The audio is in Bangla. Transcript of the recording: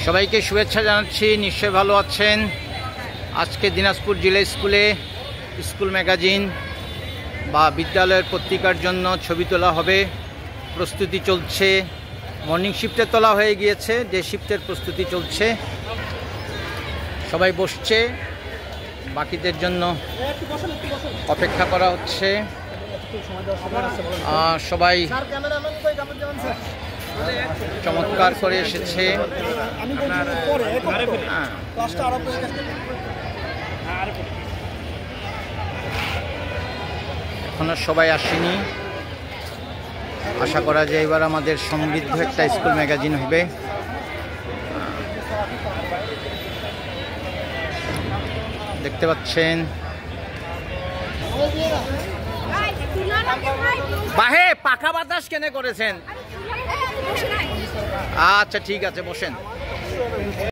সবাইকে শুভেচ্ছা জানাচ্ছি। নিশ্চয়ই ভালো আছেন। আজকে দিনাজপুর জেলা স্কুলে স্কুল ম্যাগাজিন বা বিদ্যালয়ের পত্রিকার জন্য ছবি তোলা হবে। প্রস্তুতি চলছে। মর্নিং শিফটে তোলা হয়ে গিয়েছে, ডে শিফটের প্রস্তুতি চলছে। সবাই বসছে, বাকিদের জন্য অপেক্ষা করা হচ্ছে। সবাই চমৎকার করে এসেছে। এখনো সবাই আসেনি। আশা করা যায় এবার আমাদের সমৃদ্ধ একটা স্কুল ম্যাগাজিন হবে। দেখতে পাচ্ছেন বাহে পাখা বাতাস কেন করেছেন? আচ্ছা ঠিক আছে, বসেন।